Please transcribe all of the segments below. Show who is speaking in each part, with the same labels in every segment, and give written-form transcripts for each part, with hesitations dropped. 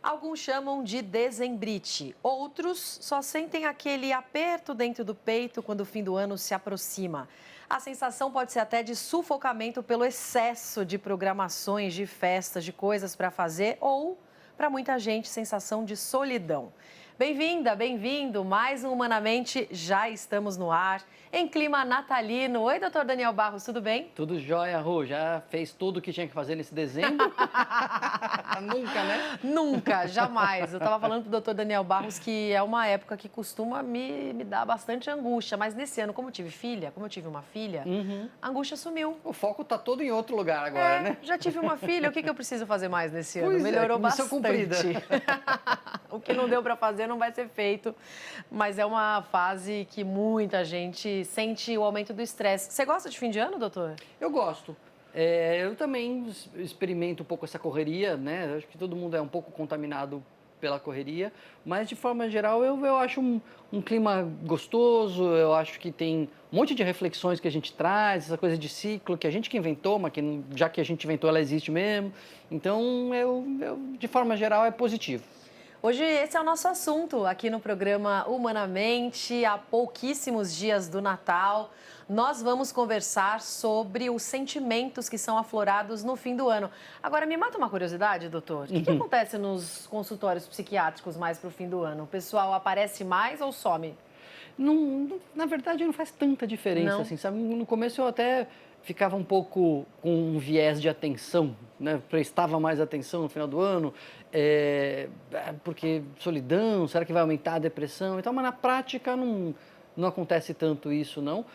Speaker 1: Alguns chamam de dezembrite, outros só sentem aquele aperto dentro do peito quando o fim do ano se aproxima. A sensação pode ser até de sufocamento pelo excesso de programações, de festas, de coisas para fazer ou, para muita gente, sensação de solidão. Bem-vinda, bem-vindo, mais um Humanamente, já estamos no ar, em clima natalino. Oi, doutor Daniel Barros, tudo bem?
Speaker 2: Tudo jóia, Rô. Já fez tudo o que tinha que fazer nesse dezembro? Nunca, né?
Speaker 1: Nunca, jamais. Eu estava falando para o doutor Daniel Barros que é uma época que costuma me dar bastante angústia, mas nesse ano, como eu tive uma filha, a angústia sumiu.
Speaker 2: O foco tá todo em outro lugar agora, né?
Speaker 1: Já tive uma filha, o que eu preciso fazer mais nesse ano?
Speaker 2: Pois é,
Speaker 1: Melhorou
Speaker 2: missão
Speaker 1: bastante.
Speaker 2: cumprida.
Speaker 1: O que não deu para fazer não vai ser feito, mas é uma fase que muita gente sente o aumento do estresse. Você gosta de fim de ano, doutor?
Speaker 2: Eu gosto. Eu também experimento um pouco essa correria, né? Eu acho que todo mundo é um pouco contaminado pela correria, mas de forma geral eu acho um clima gostoso, eu acho que tem um monte de reflexões que a gente traz, essa coisa de ciclo que a gente que inventou, mas que já que a gente inventou ela existe mesmo. Então de forma geral é positivo.
Speaker 1: Hoje esse é o nosso assunto aqui no programa Humanamente, há pouquíssimos dias do Natal. Nós vamos conversar sobre os sentimentos que são aflorados no fim do ano. Agora, me mata uma curiosidade, doutor. O que acontece nos consultórios psiquiátricos mais para o fim do ano? O pessoal aparece mais ou some?
Speaker 2: Na verdade, não faz tanta diferença,
Speaker 1: Não.
Speaker 2: assim, sabe? No começo eu até ficava um pouco com um viés de atenção, né? Prestava mais atenção no final do ano, porque solidão, será que vai aumentar a depressão e tal? Mas na prática não acontece tanto isso, não.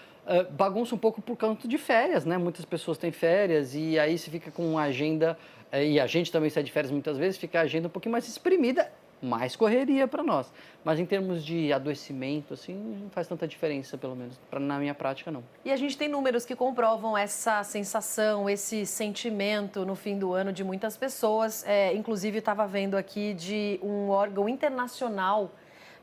Speaker 2: Bagunça um pouco por conta de férias, né? Muitas pessoas têm férias e aí se fica com uma agenda, e a gente também sai de férias muitas vezes, fica a agenda um pouquinho mais exprimida, mais correria para nós. Mas em termos de adoecimento, assim, não faz tanta diferença, pelo menos na minha prática, não.
Speaker 1: E a gente tem números que comprovam essa sensação, esse sentimento no fim do ano de muitas pessoas. Inclusive, estava vendo aqui de um órgão internacional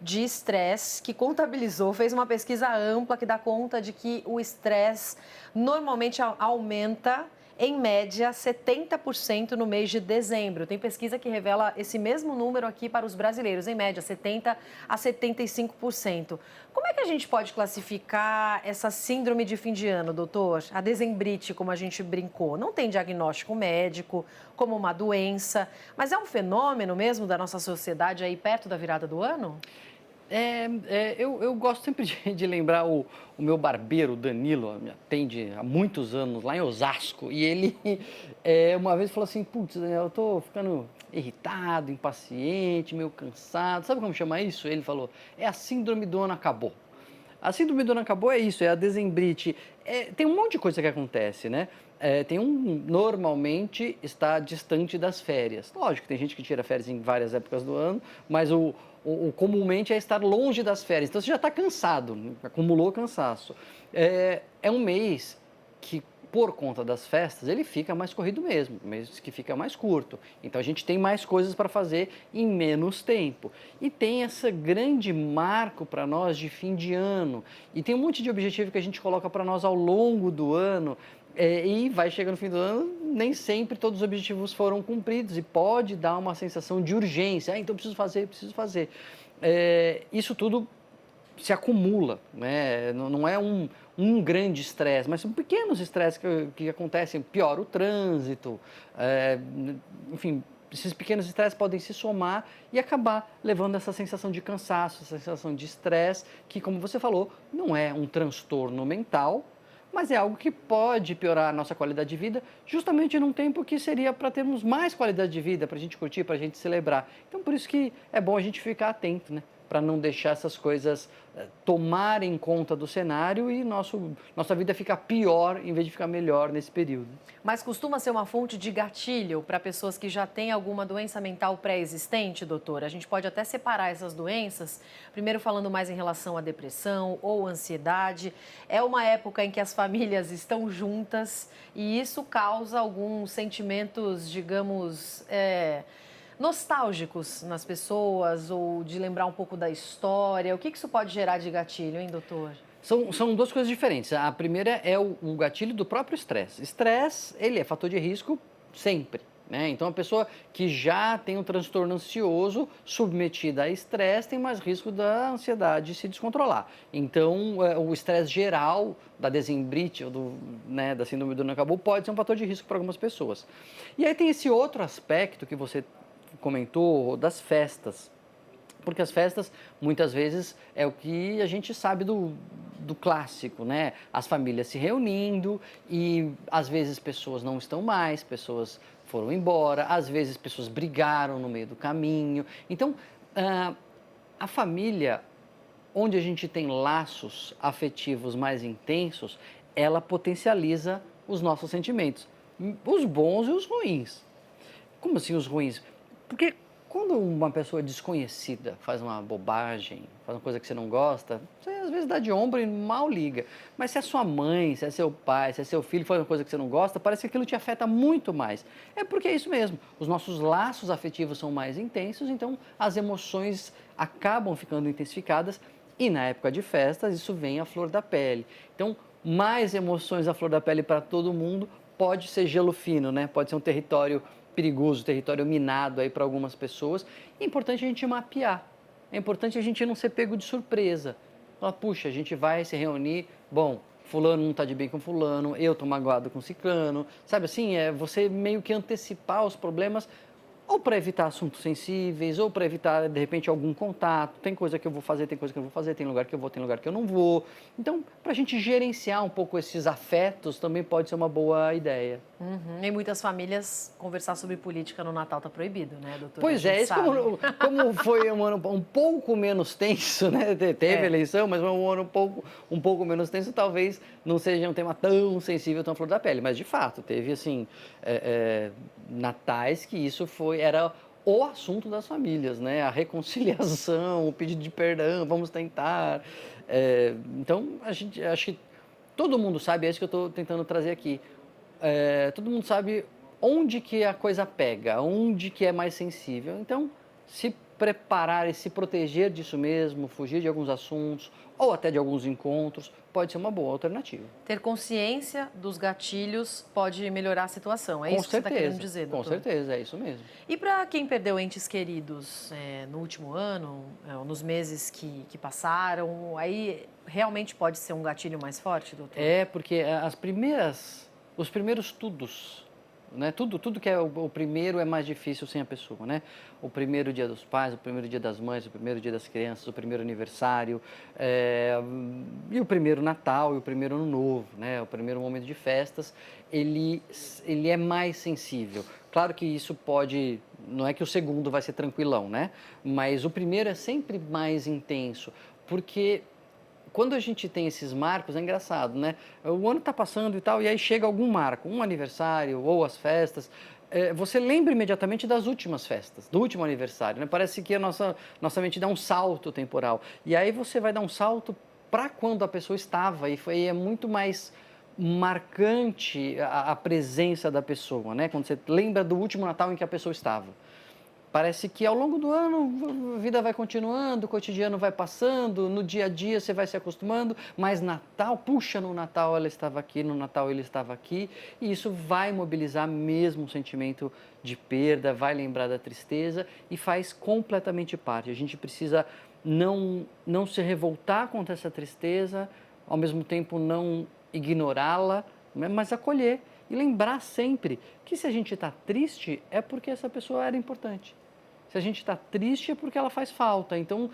Speaker 1: de estresse que contabilizou, fez uma pesquisa ampla que dá conta de que o estresse normalmente aumenta em média 70% no mês de dezembro. Tem pesquisa que revela esse mesmo número aqui para os brasileiros, em média 70% a 75%. Como é que a gente pode classificar essa síndrome de fim de ano, doutor? A dezembrite, como a gente brincou, não tem diagnóstico médico como uma doença, mas é um fenômeno mesmo da nossa sociedade aí perto da virada do ano?
Speaker 2: Eu gosto sempre de lembrar o meu barbeiro, Danilo, me atende há muitos anos lá em Osasco, e ele uma vez falou assim, putz, Daniel, eu tô ficando irritado, impaciente, meio cansado, sabe como chama isso? Ele falou, é a síndrome do ano acabou. A síndrome do ano acabou é isso, é a dezembrite. Tem um monte de coisa que acontece, né? Normalmente está distante das férias. Lógico, tem gente que tira férias em várias épocas do ano, mas o comumente é estar longe das férias. Então você já está cansado, acumulou cansaço. É um mês que, por conta das festas, ele fica mais corrido mesmo, mês que fica mais curto. Então a gente tem mais coisas para fazer em menos tempo. E tem esse grande marco para nós de fim de ano. E tem um monte de objetivo que a gente coloca para nós ao longo do ano. E vai chegando no fim do ano, nem sempre todos os objetivos foram cumpridos e pode dar uma sensação de urgência. Então preciso fazer. Isso tudo se acumula, né? Não é um grande estresse, mas são pequenos estresses que acontecem. Piora o trânsito, enfim, esses pequenos estresses podem se somar e acabar levando essa sensação de cansaço, essa sensação de estresse, que, como você falou, não é um transtorno mental, mas é algo que pode piorar a nossa qualidade de vida, justamente num tempo que seria para termos mais qualidade de vida, para a gente curtir, para a gente celebrar. Então, por isso que é bom a gente ficar atento, né? Para não deixar essas coisas tomarem conta do cenário e nossa vida ficar pior em vez de ficar melhor nesse período.
Speaker 1: Mas costuma ser uma fonte de gatilho para pessoas que já têm alguma doença mental pré-existente, doutora? A gente pode até separar essas doenças, primeiro falando mais em relação à depressão ou ansiedade. É uma época em que as famílias estão juntas e isso causa alguns sentimentos, digamos, nostálgicos nas pessoas ou de lembrar um pouco da história. O que isso pode gerar de gatilho, hein, doutor?
Speaker 2: São duas coisas diferentes. A primeira é o gatilho do próprio estresse. Estresse, ele é fator de risco sempre. né? Então, a pessoa que já tem um transtorno ansioso, submetida a estresse, tem mais risco da ansiedade se descontrolar. Então, o estresse geral da desembrite ou né, da síndrome do Nacabu pode ser um fator de risco para algumas pessoas. E aí tem esse outro aspecto que você comentou das festas. Porque as festas, muitas vezes, é o que a gente sabe do clássico, né? As famílias se reunindo e, às vezes, pessoas não estão mais, pessoas foram embora, às vezes, pessoas brigaram no meio do caminho. Então, a família, onde a gente tem laços afetivos mais intensos, ela potencializa os nossos sentimentos, os bons e os ruins. Como assim os ruins? Porque quando uma pessoa desconhecida faz uma bobagem, faz uma coisa que você não gosta, você às vezes dá de ombro e mal liga. Mas se é sua mãe, se é seu pai, se é seu filho faz uma coisa que você não gosta, parece que aquilo te afeta muito mais. É porque é isso mesmo, os nossos laços afetivos são mais intensos, então as emoções acabam ficando intensificadas e na época de festas isso vem à flor da pele. Então, mais emoções à flor da pele para todo mundo pode ser gelo fino, né? Pode ser um território perigoso, território minado aí para algumas pessoas. É importante a gente mapear. É importante a gente não ser pego de surpresa. Falar, puxa, a gente vai se reunir, bom, fulano não está de bem com fulano, eu estou magoado com ciclano. Sabe assim, é você meio que antecipar os problemas ou para evitar assuntos sensíveis, ou para evitar, de repente, algum contato. Tem coisa que eu vou fazer, tem coisa que eu não vou fazer, tem lugar que eu vou, tem lugar que eu não vou. Então, para a gente gerenciar um pouco esses afetos, também pode ser uma boa ideia.
Speaker 1: Em muitas famílias, conversar sobre política no Natal está proibido, né, doutor?
Speaker 2: Pois é, isso como foi um ano um pouco menos tenso, né? Teve eleição, mas foi um ano um pouco menos tenso, talvez não seja um tema tão sensível, tão flor da pele. Mas, de fato, teve, assim, natais que isso era o assunto das famílias, né? A reconciliação, o pedido de perdão, vamos tentar. Então, acho que todo mundo sabe, é isso que eu estou tentando trazer aqui. Todo mundo sabe onde que a coisa pega, onde que é mais sensível. Então, se preparar e se proteger disso mesmo, fugir de alguns assuntos ou até de alguns encontros, pode ser uma boa alternativa.
Speaker 1: Ter consciência dos gatilhos pode melhorar a situação. É isso que você está querendo dizer, doutor?
Speaker 2: Com certeza, é isso mesmo.
Speaker 1: E para quem perdeu entes queridos no último ano, nos meses que passaram, aí realmente pode ser um gatilho mais forte, doutor?
Speaker 2: Porque os primeiros tudos, né? Tudo que é o primeiro é mais difícil sem a pessoa, né? O primeiro dia dos pais, o primeiro dia das mães, o primeiro dia das crianças, o primeiro aniversário, e o primeiro Natal e o primeiro Ano Novo, né? O primeiro momento de festas, ele é mais sensível. Claro que isso não é que o segundo vai ser tranquilão, né? Mas o primeiro é sempre mais intenso, porque quando a gente tem esses marcos, é engraçado, né? O ano está passando e tal, e aí chega algum marco, um aniversário ou as festas, você lembra imediatamente das últimas festas, do último aniversário, né? Parece que a nossa mente dá um salto temporal. E aí você vai dar um salto para quando a pessoa estava, e é muito mais marcante a presença da pessoa, né? Quando você lembra do último Natal em que a pessoa estava. Parece que ao longo do ano a vida vai continuando, o cotidiano vai passando, no dia a dia você vai se acostumando, mas Natal, puxa, no Natal ela estava aqui, no Natal ele estava aqui, e isso vai mobilizar mesmo o sentimento de perda, vai lembrar da tristeza e faz completamente parte. A gente precisa não se revoltar contra essa tristeza, ao mesmo tempo não ignorá-la, mas acolher e lembrar sempre que se a gente está triste é porque essa pessoa era importante. Se a gente está triste é porque ela faz falta. Então,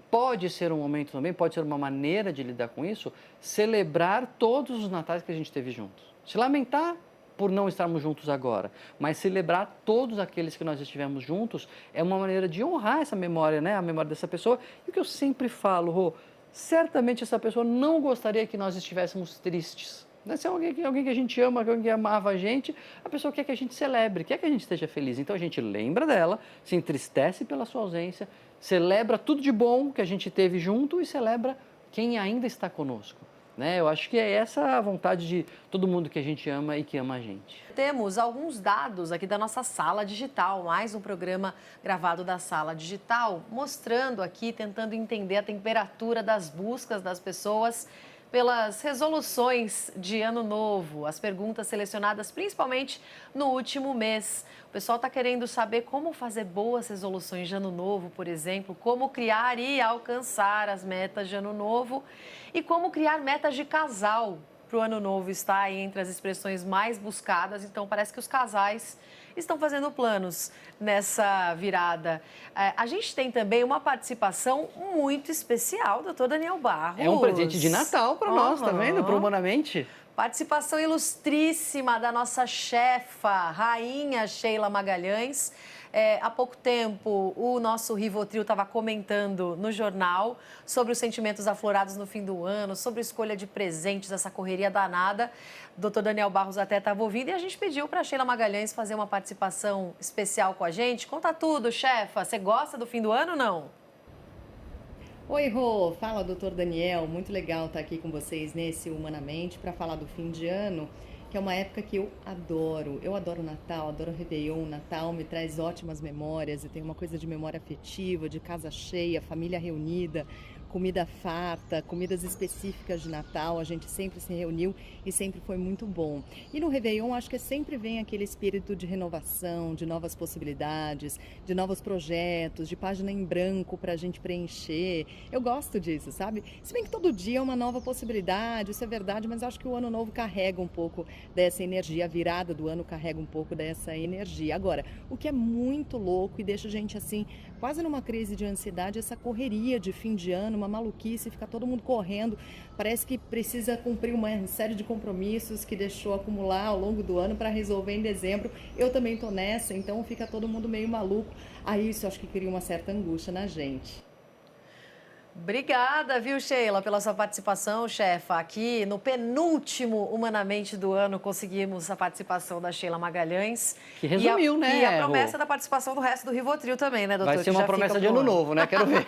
Speaker 2: pode ser um momento também, pode ser uma maneira de lidar com isso, celebrar todos os natais que a gente teve juntos. Se lamentar por não estarmos juntos agora, mas celebrar todos aqueles que nós estivemos juntos é uma maneira de honrar essa memória, né? A memória dessa pessoa. E o que eu sempre falo, Rô, certamente essa pessoa não gostaria que nós estivéssemos tristes. Se é alguém que a gente ama, alguém que amava a pessoa quer que a gente celebre, quer que a gente esteja feliz. Então a gente lembra dela, se entristece pela sua ausência, celebra tudo de bom que a gente teve junto e celebra quem ainda está conosco. Eu acho que é essa a vontade de todo mundo que a gente ama e que ama a gente.
Speaker 1: Temos alguns dados aqui da nossa Sala Digital, mais um programa gravado da Sala Digital, mostrando aqui, tentando entender a temperatura das buscas das pessoas pelas resoluções de ano novo, as perguntas selecionadas principalmente no último mês. O pessoal está querendo saber como fazer boas resoluções de ano novo, por exemplo, como criar e alcançar as metas de ano novo e como criar metas de casal para o ano novo. Está aí entre as expressões mais buscadas, então parece que os casais estão fazendo planos nessa virada. A gente tem também uma participação muito especial, doutor Daniel Barros.
Speaker 2: É um presente de Natal para nós, tá vendo? Para Humanamente.
Speaker 1: Participação ilustríssima da nossa chefa, rainha Sheila Magalhães. Há pouco tempo, o nosso Rivotril estava comentando no jornal sobre os sentimentos aflorados no fim do ano, sobre a escolha de presentes, essa correria danada. O doutor Daniel Barros até estava ouvindo e a gente pediu para a Sheila Magalhães fazer uma participação especial com a gente. Conta tudo, chefa. Você gosta do fim do ano ou não?
Speaker 3: Oi, Rô, fala doutor Daniel, muito legal estar aqui com vocês nesse Humanamente para falar do fim de ano, que é uma época que eu adoro. Eu adoro Natal, adoro Réveillon. Natal me traz ótimas memórias, eu tenho uma coisa de memória afetiva, de casa cheia, família reunida, comida farta, comidas específicas de Natal, a gente sempre se reuniu e sempre foi muito bom. E no Réveillon acho que sempre vem aquele espírito de renovação, de novas possibilidades, de novos projetos, de página em branco para a gente preencher. Eu gosto disso, sabe? Se bem que todo dia é uma nova possibilidade, isso é verdade, mas acho que o ano novo carrega um pouco dessa energia, a virada do ano carrega um pouco dessa energia. Agora, o que é muito louco e deixa a gente assim, quase numa crise de ansiedade, essa correria de fim de ano, uma maluquice, fica todo mundo correndo, parece que precisa cumprir uma série de compromissos que deixou acumular ao longo do ano para resolver em dezembro. Eu também tô nessa, então fica todo mundo meio maluco. Aí isso acho que cria uma certa angústia na gente.
Speaker 1: Obrigada, viu, Sheila, pela sua participação, chefa. Aqui no penúltimo Humanamente do ano conseguimos a participação da Sheila Magalhães.
Speaker 2: Que resumiu, né?
Speaker 1: E a promessa da participação do resto do Rivotril também, né, doutor?
Speaker 2: Vai ser uma promessa de ano novo, né? Quero ver.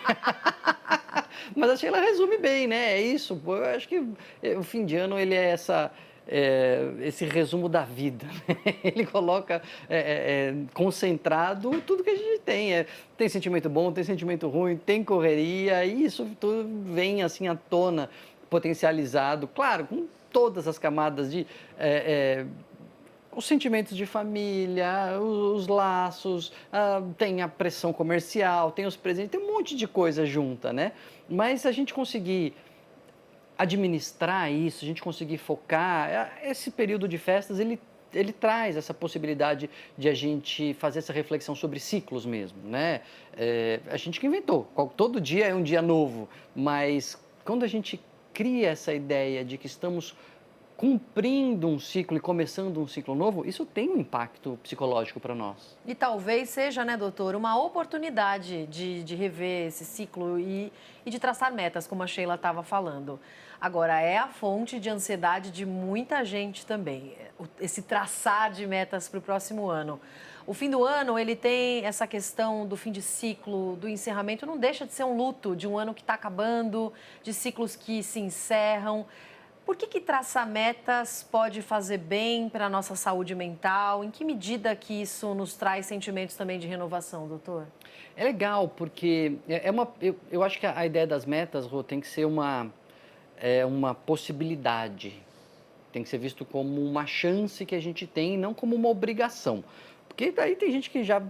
Speaker 2: Mas a Sheila resume bem, né? É isso. Eu acho que o fim de ano ele é esse resumo da vida. Né? Ele coloca concentrado tudo que a gente tem. Tem sentimento bom, tem sentimento ruim, tem correria, e isso tudo vem assim à tona, potencializado, claro, com todas as camadas de os sentimentos de família, os laços, tem a pressão comercial, tem os presentes, tem um monte de coisa junta, né? Mas se a gente conseguir administrar isso, a gente conseguir focar, esse período de festas, ele traz essa possibilidade de a gente fazer essa reflexão sobre ciclos mesmo, né? A gente que inventou, todo dia é um dia novo, mas quando a gente cria essa ideia de que estamos cumprindo um ciclo e começando um ciclo novo, isso tem um impacto psicológico para nós.
Speaker 1: E talvez seja, né, doutor, uma oportunidade de rever esse ciclo e de traçar metas, como a Sheila estava falando. Agora, é a fonte de ansiedade de muita gente também, esse traçar de metas para o próximo ano. O fim do ano, ele tem essa questão do fim de ciclo, do encerramento, não deixa de ser um luto de um ano que está acabando, de ciclos que se encerram. Por que traçar metas pode fazer bem para a nossa saúde mental? Em que medida que isso nos traz sentimentos também de renovação, doutor?
Speaker 2: É legal, porque eu acho que a ideia das metas, Rô, tem que ser uma possibilidade. Tem que ser visto como uma chance que a gente tem e não como uma obrigação. Porque daí tem gente que já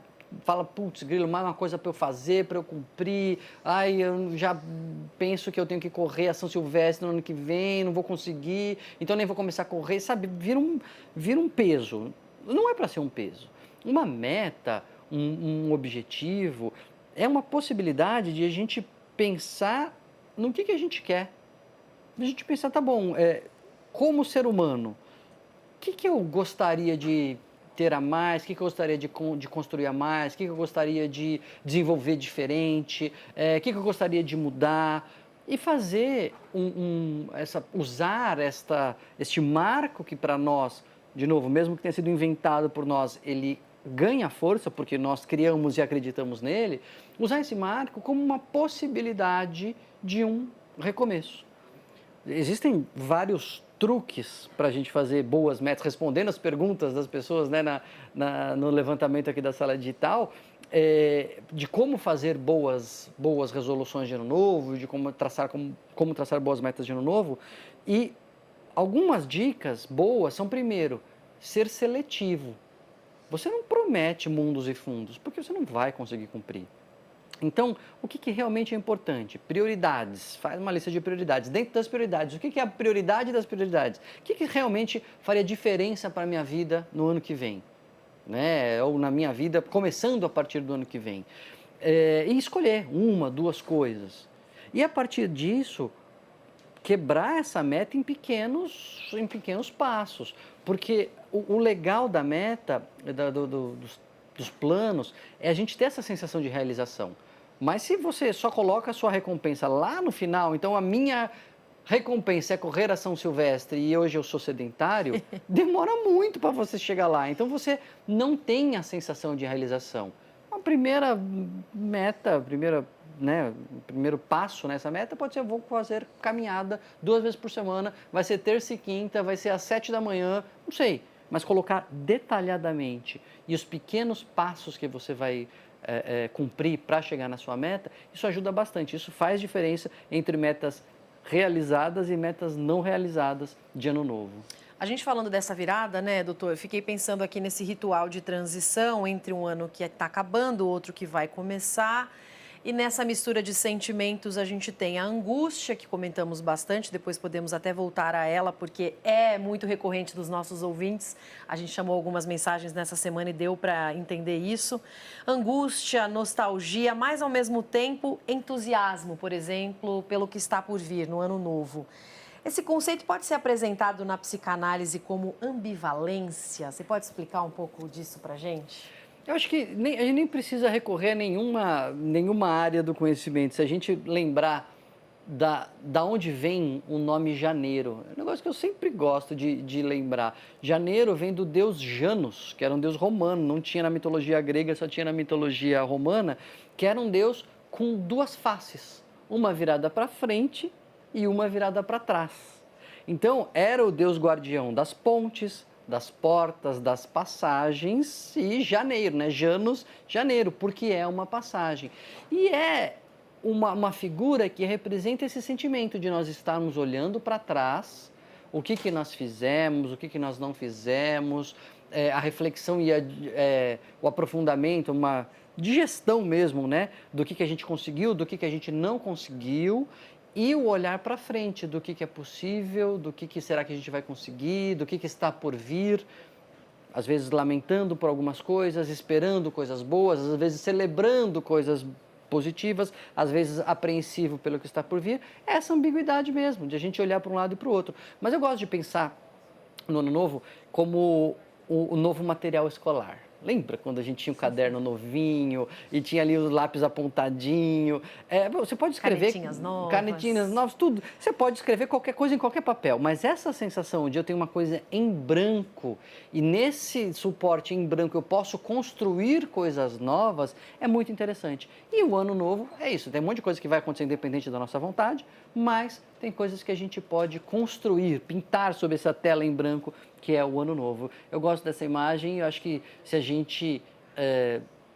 Speaker 2: fala, putz, grilo, mais uma coisa para eu fazer, para eu cumprir, eu já penso que eu tenho que correr a São Silvestre no ano que vem, não vou conseguir, então nem vou começar a correr, sabe? Vira um peso. Não é para ser um peso. Uma meta, um objetivo, é uma possibilidade de a gente pensar no que a gente quer. A gente pensar, tá bom, como ser humano, o que eu gostaria de ter a mais, o que eu gostaria de construir a mais, o que eu gostaria de desenvolver diferente, o que eu gostaria de mudar, e fazer usar este marco que para nós, de novo, mesmo que tenha sido inventado por nós, ele ganha força porque nós criamos e acreditamos nele, usar esse marco como uma possibilidade de um recomeço. Existem vários truques para a gente fazer boas metas, respondendo as perguntas das pessoas, né, no levantamento aqui da Sala Digital. de como fazer boas resoluções de ano novo, de como traçar boas metas de ano novo. E algumas dicas boas são, primeiro, ser seletivo. Você não promete mundos e fundos, porque você não vai conseguir cumprir. Então, o que realmente é importante? Prioridades. Faz uma lista de prioridades. Dentro das prioridades, o que é a prioridade das prioridades? O que realmente faria diferença para a minha vida no ano que vem? Né? Ou na minha vida, começando a partir do ano que vem. E escolher uma, duas coisas. E a partir disso, quebrar essa meta em pequenos passos. Porque o legal da meta, dos planos, é a gente ter essa sensação de realização. Mas se você só coloca a sua recompensa lá no final, então a minha recompensa é correr a São Silvestre e hoje eu sou sedentário, demora muito para você chegar lá. Então você não tem a sensação de realização. A primeira meta, primeiro passo nessa meta pode ser: eu vou fazer caminhada 2 vezes por semana, vai ser terça e quinta, vai ser às 7 da manhã, não sei. Mas colocar detalhadamente e os pequenos passos que você vai cumprir para chegar na sua meta, isso ajuda bastante. Isso faz diferença entre metas realizadas e metas não realizadas de ano novo.
Speaker 1: A gente falando dessa virada, né, doutor? Eu fiquei pensando aqui nesse ritual de transição entre um ano que está acabando, outro que vai começar. E nessa mistura de sentimentos, a gente tem a angústia, que comentamos bastante, depois podemos até voltar a ela, porque é muito recorrente dos nossos ouvintes. A gente chamou algumas mensagens nessa semana e deu para entender isso. Angústia, nostalgia, mas ao mesmo tempo entusiasmo, por exemplo, pelo que está por vir no ano novo. Esse conceito pode ser apresentado na psicanálise como ambivalência. Você pode explicar um pouco disso para a gente?
Speaker 2: Eu acho que a gente nem precisa recorrer a nenhuma área do conhecimento. Se a gente lembrar da onde vem o nome janeiro, é um negócio que eu sempre gosto de lembrar. Janeiro vem do deus Janus, que era um deus romano, não tinha na mitologia grega, só tinha na mitologia romana, que era um deus com 2 faces, uma virada para frente e uma virada para trás. Então, era o deus guardião das pontes, das portas, das passagens, e janeiro, né? Janus, janeiro, porque é uma passagem. E é uma figura que representa esse sentimento de nós estarmos olhando para trás, o que nós fizemos, o que nós não fizemos, a reflexão e o aprofundamento, uma digestão mesmo, né? Do que a gente conseguiu, do que a gente não conseguiu, e o olhar para frente do que é possível, do que será que a gente vai conseguir, do que está por vir, às vezes lamentando por algumas coisas, esperando coisas boas, às vezes celebrando coisas positivas, às vezes apreensivo pelo que está por vir. Essa ambiguidade mesmo, de a gente olhar para um lado e para o outro. Mas eu gosto de pensar no Ano Novo como o novo material escolar. Lembra quando a gente tinha um caderno novinho e tinha ali o lápis apontadinho? Você pode escrever... Canetinhas novas, tudo. Você pode escrever qualquer coisa em qualquer papel, mas essa sensação de eu tenho uma coisa em branco e nesse suporte em branco eu posso construir coisas novas é muito interessante. E o Ano Novo é isso. Tem um monte de coisa que vai acontecer independente da nossa vontade, mas tem coisas que a gente pode construir, pintar sobre essa tela em branco, que é o Ano Novo. Eu gosto dessa imagem e eu acho que se a gente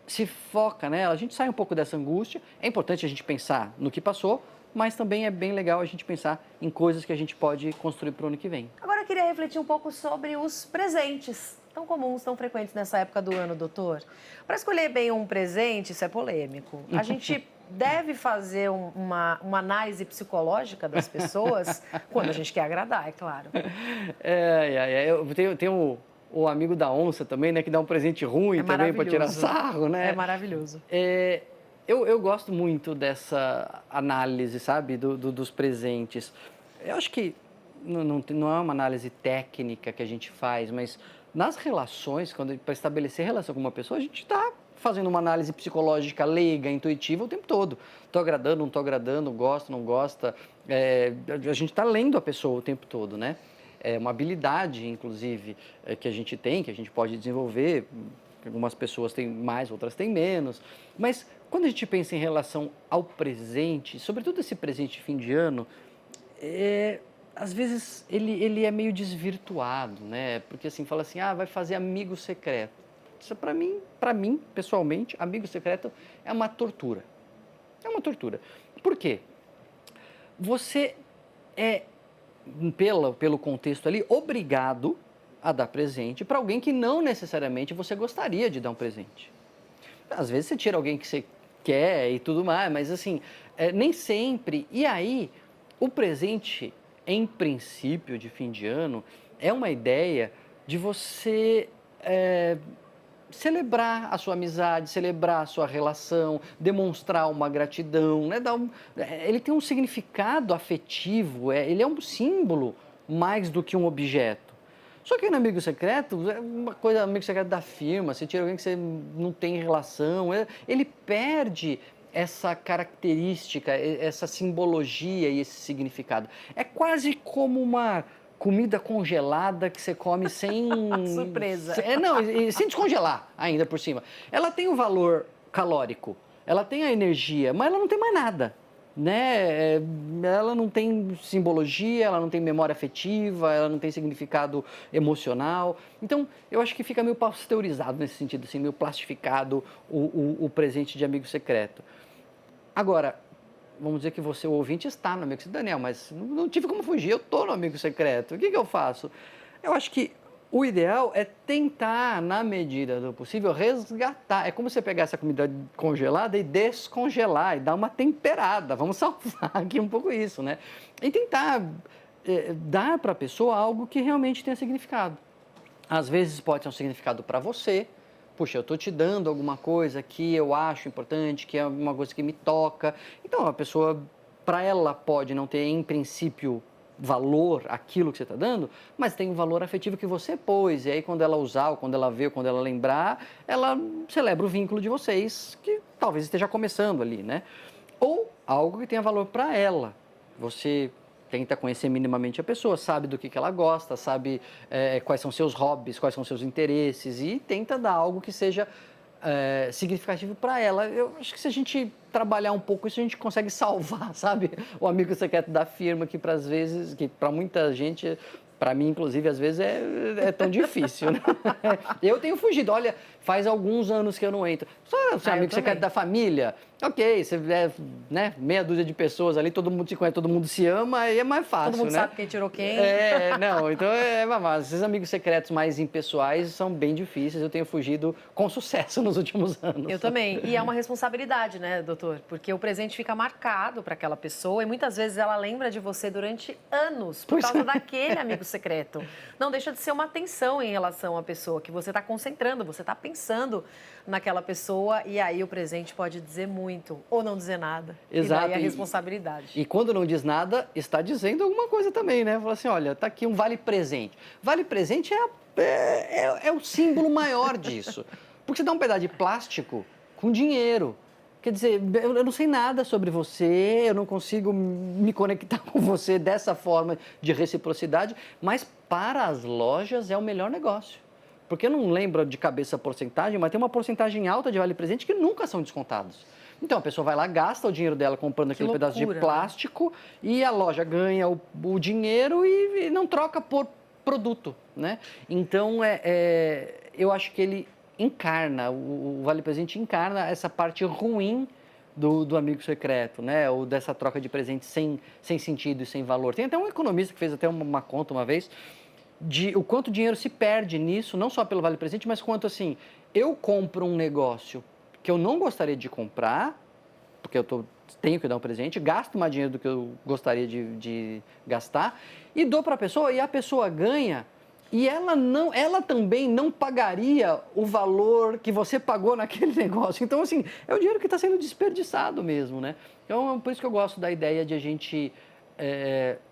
Speaker 2: se foca nela, a gente sai um pouco dessa angústia. É importante a gente pensar no que passou, mas também é bem legal a gente pensar em coisas que a gente pode construir para o ano que vem.
Speaker 1: Agora eu queria refletir um pouco sobre os presentes tão comuns, tão frequentes nessa época do ano, doutor. Para escolher bem um presente, isso é polêmico. A gente deve fazer uma análise psicológica das pessoas quando a gente quer agradar, é claro.
Speaker 2: Eu tenho o amigo da onça também, né, que dá um presente ruim também para tirar sarro, né?
Speaker 1: É maravilhoso.
Speaker 2: Eu gosto muito dessa análise, sabe, dos presentes. Eu acho que não é uma análise técnica que a gente faz, mas nas relações, para estabelecer relação com uma pessoa, a gente está fazendo uma análise psicológica leiga, intuitiva o tempo todo. Estou agradando, não estou agradando, gosto, não gosta. A gente está lendo a pessoa o tempo todo, né? É uma habilidade, inclusive, que a gente tem, que a gente pode desenvolver. Algumas pessoas têm mais, outras têm menos. Mas quando a gente pensa em relação ao presente, sobretudo esse presente de fim de ano, às vezes ele é meio desvirtuado, né? Porque assim, fala assim, vai fazer amigo secreto. Isso para mim, pessoalmente, amigo secreto é uma tortura. É uma tortura. Por quê? Você é, pelo contexto ali, obrigado a dar presente para alguém que não necessariamente você gostaria de dar um presente. Às vezes você tira alguém que você quer e tudo mais, mas assim, nem sempre. E aí, o presente, em princípio, de fim de ano, é uma ideia de você celebrar a sua amizade, celebrar a sua relação, demonstrar uma gratidão, né? Ele tem um significado afetivo, ele é um símbolo mais do que um objeto. Só que no amigo secreto, é uma coisa, amigo secreto da firma, você tira alguém que você não tem relação, ele perde essa característica, essa simbologia e esse significado. É quase como uma comida congelada que você come sem...
Speaker 1: Surpresa.
Speaker 2: Não, sem descongelar ainda por cima. Ela tem o valor calórico, ela tem a energia, mas ela não tem mais nada. Né? Ela não tem simbologia, ela não tem memória afetiva, ela não tem significado emocional. Então, eu acho que fica meio pasteurizado nesse sentido, assim, meio plastificado o presente de amigo secreto. Agora, vamos dizer que você, o ouvinte, está no amigo secreto. Daniel, mas não tive como fugir, eu estou no amigo secreto. O que eu faço? Eu acho que o ideal é tentar, na medida do possível, resgatar. É como você pegar essa comida congelada e descongelar e dar uma temperada. Vamos salvar aqui um pouco isso, né? E tentar dar para a pessoa algo que realmente tenha significado. Às vezes pode ter um significado para você. Puxa, eu estou te dando alguma coisa que eu acho importante, que é uma coisa que me toca. Então, a pessoa, para ela, pode não ter, em princípio, valor aquilo que você está dando, mas tem um valor afetivo que você pôs. E aí, quando ela usar, ou quando ela ver, ou quando ela lembrar, ela celebra o vínculo de vocês, que talvez esteja começando ali, né? Ou algo que tenha valor para ela. Você tenta conhecer minimamente a pessoa, sabe do que ela gosta, sabe quais são seus hobbies, quais são seus interesses e tenta dar algo que seja significativo para ela. Eu acho que se a gente trabalhar um pouco isso, a gente consegue salvar, sabe? O amigo secreto da firma, que para vezes, que para muita gente, para mim inclusive, às vezes é tão difícil, né? Eu tenho fugido, olha, faz alguns anos que eu não entro. Só o amigo secreto da família, ok, você né, meia dúzia de pessoas ali, todo mundo se conhece, todo mundo se ama, aí é mais fácil,
Speaker 1: todo mundo
Speaker 2: né?
Speaker 1: sabe quem tirou quem.
Speaker 2: Não, então mas esses amigos secretos mais impessoais são bem difíceis, eu tenho fugido com sucesso nos últimos anos.
Speaker 1: Eu também, e é uma responsabilidade, né, doutor? Porque o presente fica marcado para aquela pessoa e muitas vezes ela lembra de você durante anos por causa daquele amigo secreto. Não deixa de ser uma atenção em relação à pessoa, que você está concentrando, você está pensando naquela pessoa e aí o presente pode dizer muito ou não dizer nada.
Speaker 2: Exato.
Speaker 1: E daí a responsabilidade.
Speaker 2: E quando não diz nada, está dizendo alguma coisa também, né? Fala assim, olha, tá aqui um vale-presente. Vale-presente é o símbolo maior disso. Porque você dá um pedaço de plástico com dinheiro. Quer dizer, eu não sei nada sobre você, eu não consigo me conectar com você dessa forma de reciprocidade, mas para as lojas é o melhor negócio. Porque eu não lembro de cabeça a porcentagem, mas tem uma porcentagem alta de vale-presente que nunca são descontados. Então, a pessoa vai lá, gasta o dinheiro dela comprando aquele pedaço de plástico, né? E a loja ganha o dinheiro e não troca por produto, né? Então, eu acho que ele encarna, o vale-presente encarna essa parte ruim do amigo secreto, né? Ou dessa troca de presente sem sentido e sem valor. Tem até um economista que fez até uma conta uma vez de o quanto dinheiro se perde nisso, não só pelo vale-presente, mas quanto assim, eu compro um negócio que eu não gostaria de comprar, porque tenho que dar um presente, gasto mais dinheiro do que eu gostaria de gastar, e dou para a pessoa, e a pessoa ganha, e ela também não pagaria o valor que você pagou naquele negócio. Então, assim, é o dinheiro que está sendo desperdiçado mesmo, né? Então, por isso que eu gosto da ideia de a gente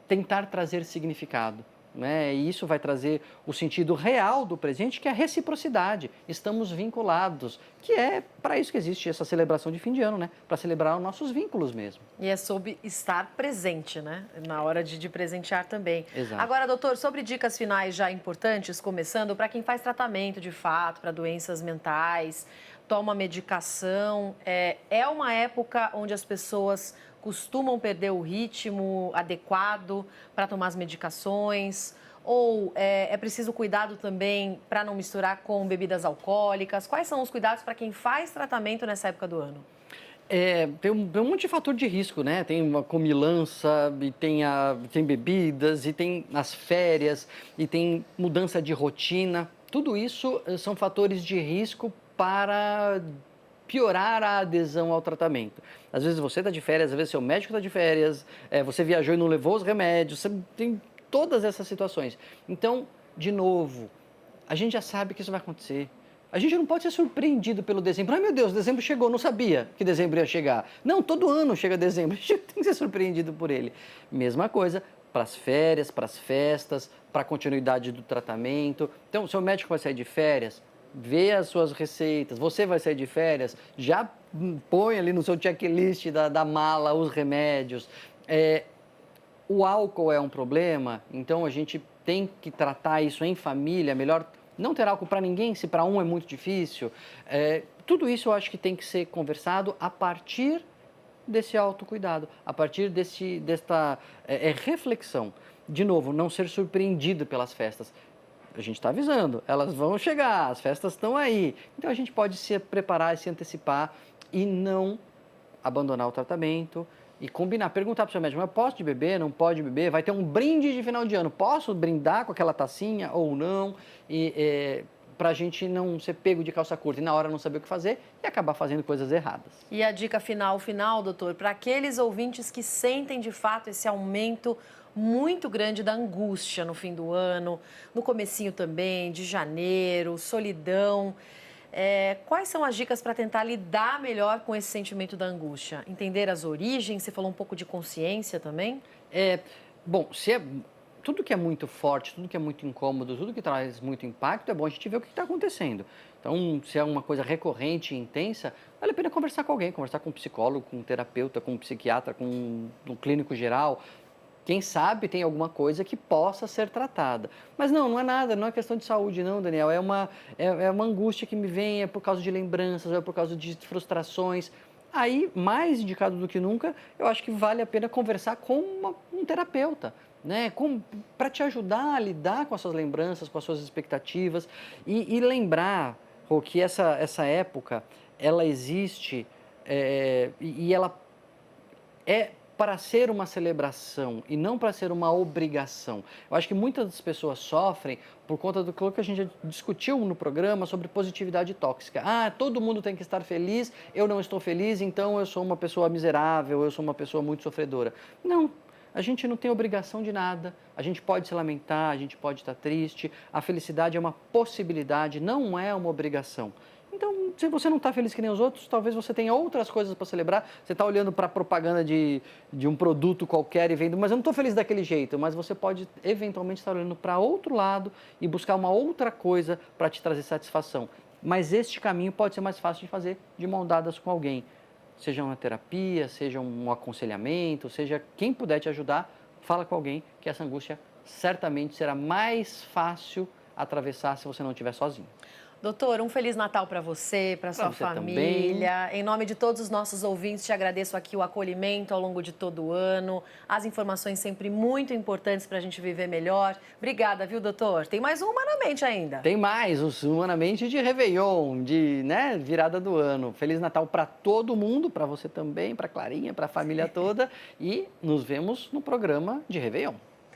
Speaker 2: tentar trazer significado. Né? E isso vai trazer o sentido real do presente, que é a reciprocidade. Estamos vinculados, que é para isso que existe essa celebração de fim de ano, né? Para celebrar os nossos vínculos mesmo.
Speaker 1: E é sobre estar presente, né? Na hora de presentear também.
Speaker 2: Exato.
Speaker 1: Agora, doutor, sobre dicas finais já importantes, começando para quem faz tratamento de fato para doenças mentais, toma medicação, é uma época onde as pessoas costumam perder o ritmo adequado para tomar as medicações? Ou é preciso cuidado também para não misturar com bebidas alcoólicas? Quais são os cuidados para quem faz tratamento nessa época do ano?
Speaker 2: Tem um monte de fator de risco, né? Tem uma comilança, e tem bebidas, e tem as férias, e tem mudança de rotina. Tudo isso são fatores de risco para piorar a adesão ao tratamento. Às vezes você está de férias, às vezes seu médico está de férias, você viajou e não levou os remédios, você tem todas essas situações. Então, de novo, a gente já sabe que isso vai acontecer. A gente não pode ser surpreendido pelo dezembro. Ai, meu Deus, dezembro chegou, não sabia que dezembro ia chegar. Não, todo ano chega dezembro, a gente tem que ser surpreendido por ele. Mesma coisa para as férias, para as festas, para a continuidade do tratamento. Então, seu médico vai sair de férias, vê as suas receitas, você vai sair de férias, já põe ali no seu checklist da mala os remédios. O álcool é um problema, então a gente tem que tratar isso em família, melhor não ter álcool para ninguém, se para um é muito difícil. Tudo isso eu acho que tem que ser conversado a partir desse autocuidado, a partir desta reflexão. De novo, não ser surpreendido pelas festas. A gente está avisando, elas vão chegar, as festas estão aí. Então a gente pode se preparar, se antecipar e não abandonar o tratamento e combinar, perguntar para o seu médico, mas posso beber, não pode beber? Vai ter um brinde de final de ano, posso brindar com aquela tacinha ou não? Para a gente não ser pego de calça curta e na hora não saber o que fazer e acabar fazendo coisas erradas.
Speaker 1: E a dica final, doutor, para aqueles ouvintes que sentem de fato esse aumento muito grande da angústia no fim do ano, no comecinho também, de janeiro, solidão. Quais são as dicas para tentar lidar melhor com esse sentimento da angústia? Entender as origens, você falou um pouco de consciência também?
Speaker 2: Bom, tudo que é muito forte, tudo que é muito incômodo, tudo que traz muito impacto, é bom a gente ver o que está acontecendo. Então, se é uma coisa recorrente e intensa, vale a pena conversar com alguém, conversar com um psicólogo, com um terapeuta, com um psiquiatra, com um clínico geral. Quem sabe tem alguma coisa que possa ser tratada. Mas não é nada, não é questão de saúde não, Daniel. É uma angústia que me vem, é por causa de lembranças, é por causa de frustrações. Aí, mais indicado do que nunca, eu acho que vale a pena conversar com um terapeuta, né? Para te ajudar a lidar com as suas lembranças, com as suas expectativas. E lembrar, Rô, que essa época, ela existe e ela é para ser uma celebração e não para ser uma obrigação. Eu acho que muitas das pessoas sofrem por conta do que a gente já discutiu no programa sobre positividade tóxica. Todo mundo tem que estar feliz, eu não estou feliz, então eu sou uma pessoa miserável, eu sou uma pessoa muito sofredora. Não, a gente não tem obrigação de nada, a gente pode se lamentar, a gente pode estar triste, a felicidade é uma possibilidade, não é uma obrigação. Então, se você não está feliz que nem os outros, talvez você tenha outras coisas para celebrar. Você está olhando para a propaganda de um produto qualquer e vendo, mas eu não estou feliz daquele jeito. Mas você pode, eventualmente, estar olhando para outro lado e buscar uma outra coisa para te trazer satisfação. Mas este caminho pode ser mais fácil de fazer de mão dadas com alguém. Seja uma terapia, seja um aconselhamento, seja quem puder te ajudar, fala com alguém que essa angústia certamente será mais fácil atravessar se você não estiver sozinho.
Speaker 1: Doutor, um Feliz Natal para você, para sua família. Também. Em nome de todos os nossos ouvintes, te agradeço aqui o acolhimento ao longo de todo o ano, as informações sempre muito importantes para a gente viver melhor. Obrigada, viu, doutor? Tem mais um Humanamente ainda.
Speaker 2: Tem mais, um Humanamente de Réveillon, de virada do ano. Feliz Natal para todo mundo, para você também, para Clarinha, para a família toda. E nos vemos no programa de Réveillon.